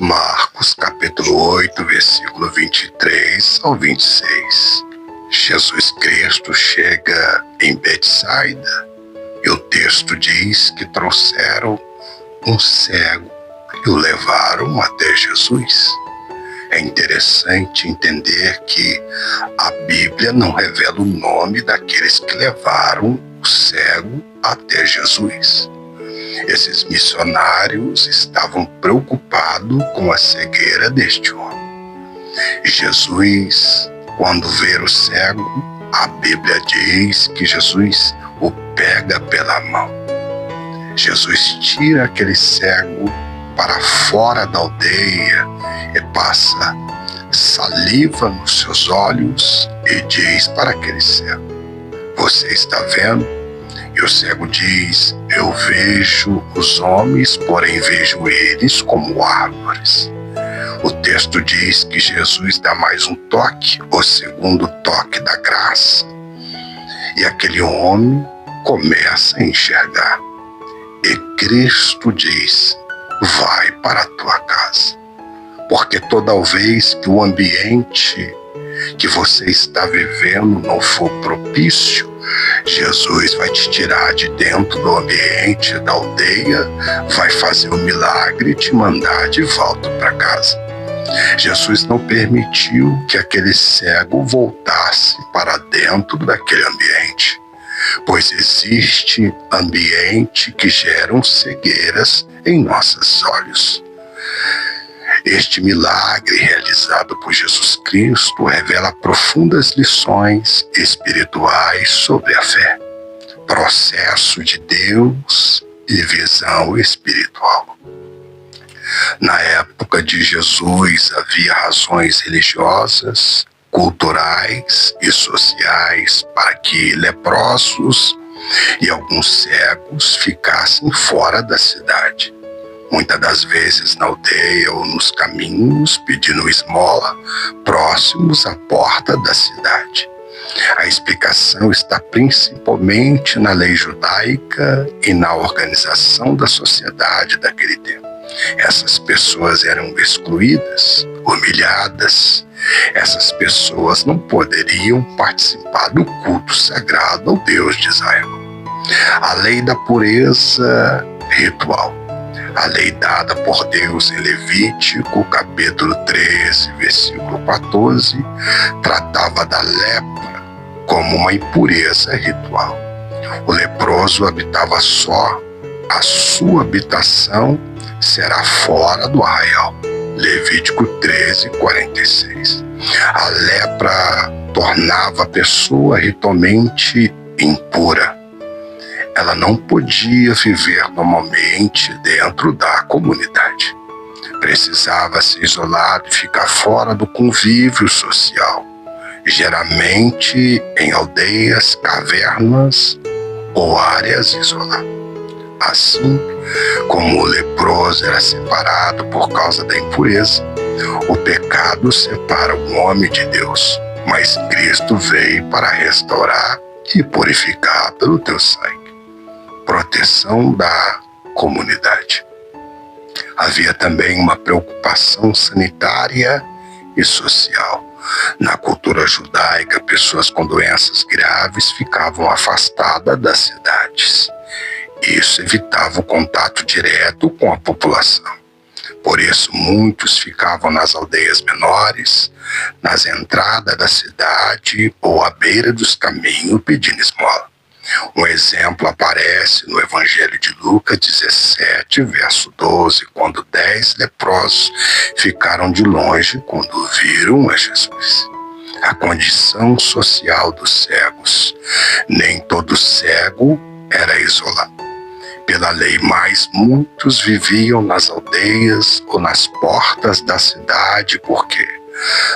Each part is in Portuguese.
Marcos capítulo 8, versículo 23 ao 26. Jesus Cristo chega em Betsaida e o texto diz que trouxeram um cego e o levaram até Jesus. É interessante entender que a Bíblia não revela o nome daqueles que levaram o cego até Jesus. Esses missionários estavam preocupados com a cegueira deste homem. Jesus, quando vê o cego, a Bíblia diz que Jesus o pega pela mão. Jesus tira aquele cego para fora da aldeia e passa saliva nos seus olhos e diz para aquele cego: "Você está vendo?" E o cego diz: "Eu vejo os homens, porém vejo eles como árvores." O texto diz que Jesus dá mais um toque, o segundo toque da graça, e aquele homem começa a enxergar. E Cristo diz: "Vai para a tua casa." Porque toda vez que o ambiente que você está vivendo não for propício, Jesus vai te tirar de dentro do ambiente da aldeia, vai fazer um milagre e te mandar de volta para casa. Jesus não permitiu que aquele cego voltasse para dentro daquele ambiente, pois existe ambiente que geram cegueiras em nossos olhos. Este milagre realizado por Jesus Cristo revela profundas lições espirituais sobre a fé, processo de Deus e visão espiritual. Na época de Jesus havia razões religiosas, culturais e sociais para que leprosos e alguns cegos ficassem fora da cidade. Muitas das vezes na aldeia ou nos caminhos, pedindo esmola, próximos à porta da cidade. A explicação está principalmente na lei judaica e na organização da sociedade daquele tempo. Essas pessoas eram excluídas, humilhadas. Essas pessoas não poderiam participar do culto sagrado ao Deus de Israel. A lei da pureza ritual. A lei dada por Deus em Levítico, capítulo 13, versículo 14, tratava da lepra como uma impureza ritual. O leproso habitava só, a sua habitação será fora do arraial. Levítico 13, 46. A lepra tornava a pessoa ritualmente impura. Ela não podia viver normalmente dentro da comunidade. Precisava se isolar e ficar fora do convívio social, geralmente em aldeias, cavernas ou áreas isoladas. Assim como o leproso era separado por causa da impureza, o pecado separa o homem de Deus, mas Cristo veio para restaurar e purificar pelo teu sangue. Proteção da comunidade. Havia também uma preocupação sanitária e social. Na cultura judaica, pessoas com doenças graves ficavam afastadas das cidades. Isso evitava o contato direto com a população. Por isso, muitos ficavam nas aldeias menores, nas entradas da cidade ou à beira dos caminhos pedindo esmola. Um exemplo aparece no Evangelho de Lucas 17, verso 12, quando 10 leprosos ficaram de longe quando viram a Jesus. A condição social dos cegos. Nem todo cego era isolado pela lei, mas muitos viviam nas aldeias ou nas portas da cidade porque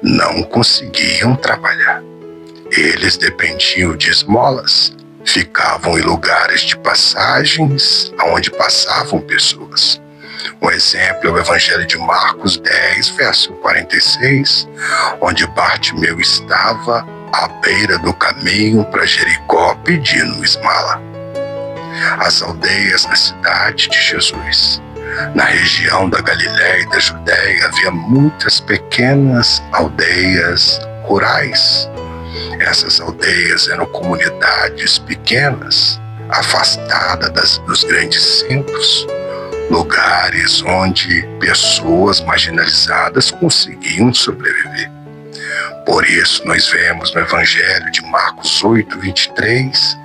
não conseguiam trabalhar. Eles dependiam de esmolas. Ficavam em lugares de passagens onde passavam pessoas. Um exemplo é o Evangelho de Marcos 10, verso 46, onde Bartimeu estava à beira do caminho para Jericó pedindo esmola. As aldeias na cidade de Jesus. Na região da Galiléia e da Judéia havia muitas pequenas aldeias rurais. Essas aldeias eram comunidades pequenas, afastadas dos grandes centros, lugares onde pessoas marginalizadas conseguiam sobreviver. Por isso, nós vemos no Evangelho de Marcos 8, 23,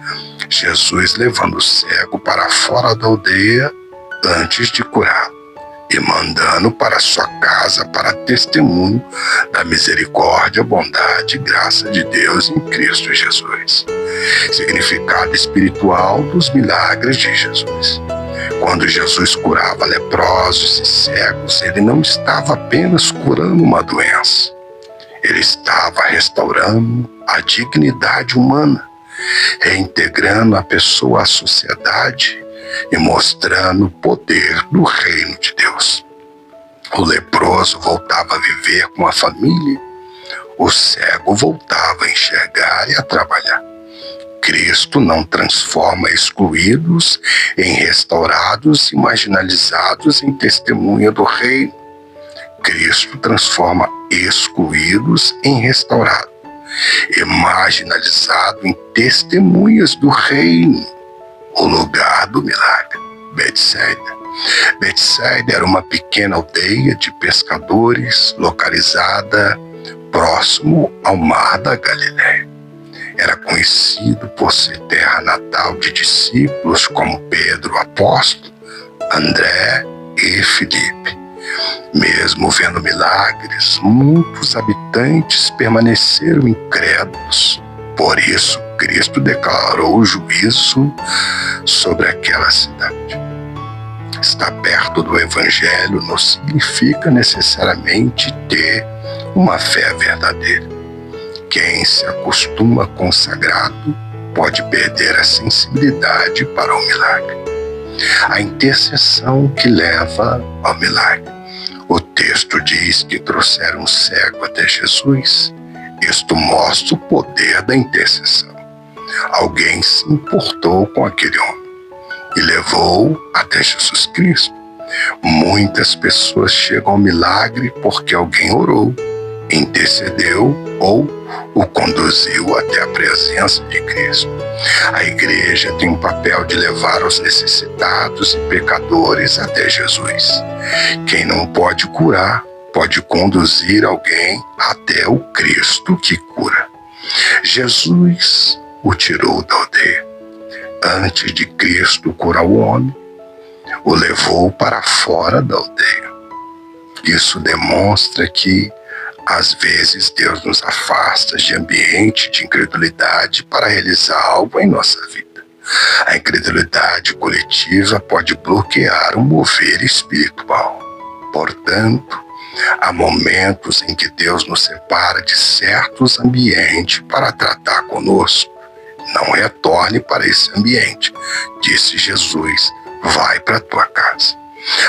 Jesus levando o cego para fora da aldeia antes de curá-lo e mandando para sua casa para testemunho da misericórdia, bondade e graça de Deus em Cristo Jesus. Significado espiritual dos milagres de Jesus. Quando Jesus curava leprosos e cegos, ele não estava apenas curando uma doença. Ele estava restaurando a dignidade humana, reintegrando a pessoa à sociedade e mostrando o poder do reino de Deus. O leproso voltava a viver com a família, o cego voltava a enxergar e a trabalhar. Cristo não transforma excluídos em restaurados e marginalizados em testemunha do reino. Cristo transforma excluídos em restaurados e marginalizados em testemunhas do reino. O lugar do milagre. Betsaida. Betsaida era uma pequena aldeia de pescadores localizada próximo ao mar da Galiléia. Era conhecido por ser terra natal de discípulos como Pedro, apóstolo, André e Filipe. Mesmo vendo milagres, muitos habitantes permaneceram incrédulos. Por isso, Cristo declarou o juízo sobre aquela cidade. Estar perto do Evangelho não significa necessariamente ter uma fé verdadeira. Quem se acostuma com o sagrado pode perder a sensibilidade para o milagre. A intercessão que leva ao milagre. O texto diz que trouxeram um cego até Jesus. Isto mostra o poder da intercessão. Alguém se importou com aquele homem e levou até Jesus Cristo. Muitas pessoas chegam ao milagre porque alguém orou, intercedeu ou o conduziu até a presença de Cristo. A igreja tem um papel de levar os necessitados e pecadores até Jesus. Quem não pode curar, pode conduzir alguém até o Cristo que cura. Jesus o tirou da aldeia. Antes de Cristo curar o homem, o levou para fora da aldeia. Isso demonstra que, às vezes, Deus nos afasta de ambiente de incredulidade para realizar algo em nossa vida. A incredulidade coletiva pode bloquear o mover espiritual. Portanto, há momentos em que Deus nos separa de certos ambientes para tratar conosco. Não retorne para esse ambiente, disse Jesus, vai para a tua casa.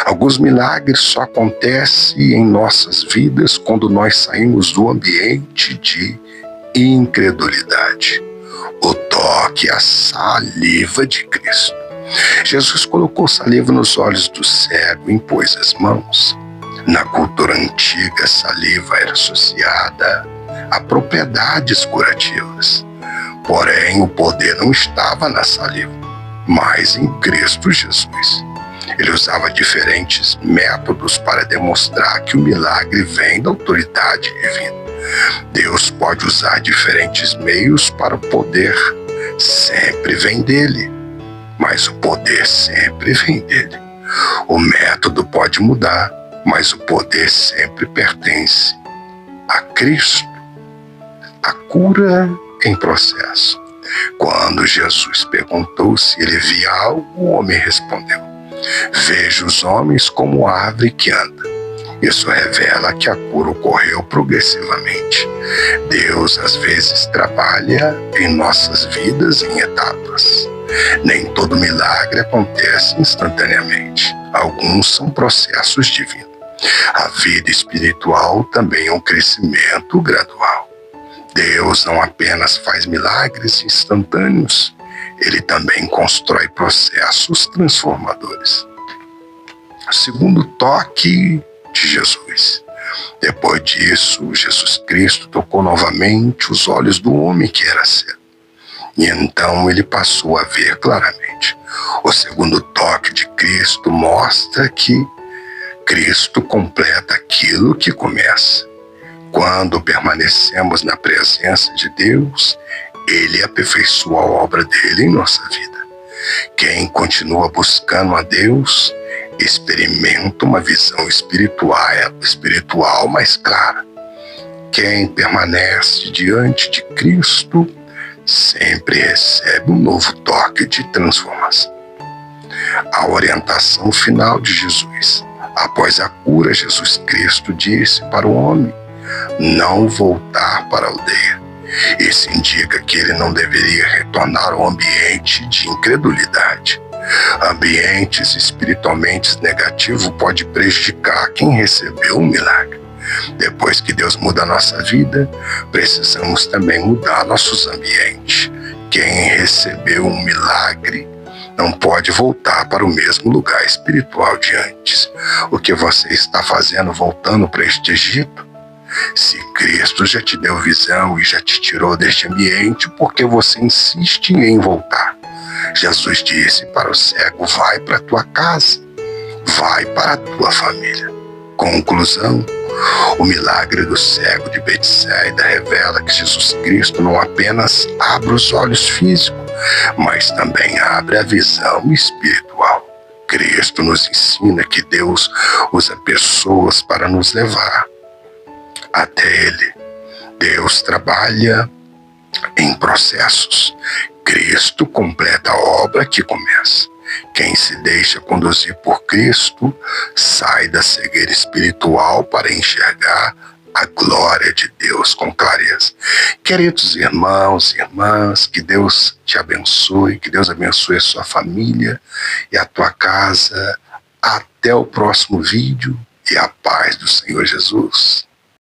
Alguns milagres só acontecem em nossas vidas quando nós saímos do ambiente de incredulidade. O toque, a saliva de Cristo. Jesus colocou saliva nos olhos do cego e impôs as mãos. Na cultura antiga, a saliva era associada a propriedades curativas. Porém, o poder não estava na saliva, mas em Cristo Jesus. Ele usava diferentes métodos para demonstrar que o milagre vem da autoridade divina. Deus pode usar diferentes meios para o poder. Sempre vem dele, mas o poder sempre vem dele. O método pode mudar, mas o poder sempre pertence a Cristo. A cura em processo. Quando Jesus perguntou se ele via algo, o homem respondeu: vejo os homens como árvore que anda. Isso revela que a cura ocorreu progressivamente. Deus às vezes trabalha em nossas vidas em etapas. Nem todo milagre acontece instantaneamente. Alguns são processos divinos. A vida espiritual também é um crescimento gradual. Deus não apenas faz milagres instantâneos, Ele também constrói processos transformadores. segundo toque de Jesus. Depois disso, Jesus Cristo tocou novamente os olhos do homem que era cego. E então ele passou a ver claramente. O segundo toque de Cristo mostra que Cristo completa aquilo que começa. Quando permanecemos na presença de Deus, Ele aperfeiçoa a obra dele em nossa vida. Quem continua buscando a Deus, experimenta uma visão espiritual mais clara. Quem permanece diante de Cristo, sempre recebe um novo toque de transformação. A orientação final de Jesus. Após a cura, Jesus Cristo disse para o homem não voltar para a aldeia. Isso indica que ele não deveria retornar ao ambiente de incredulidade. Ambientes espiritualmente negativos pode prejudicar quem recebeu o milagre. Depois que Deus muda a nossa vida, precisamos também mudar nossos ambientes. Quem recebeu um milagre não pode voltar para o mesmo lugar espiritual de antes. O que você está fazendo voltando para este Egito? Se Cristo já te deu visão e já te tirou deste ambiente, por que você insiste em voltar? Jesus disse para o cego, vai para a tua casa, vai para a tua família. Conclusão, o milagre do cego de Betsaida revela que Jesus Cristo não apenas abre os olhos físicos, mas também abre a visão espiritual. Cristo nos ensina que Deus usa pessoas para nos levar até Ele. Deus trabalha em processos. Cristo completa a obra que começa. Quem se deixa conduzir por Cristo sai da cegueira espiritual para enxergar a glória de Deus com clareza. Queridos irmãos e irmãs, que Deus te abençoe, que Deus abençoe a sua família e a tua casa. Até o próximo vídeo e a paz do Senhor Jesus.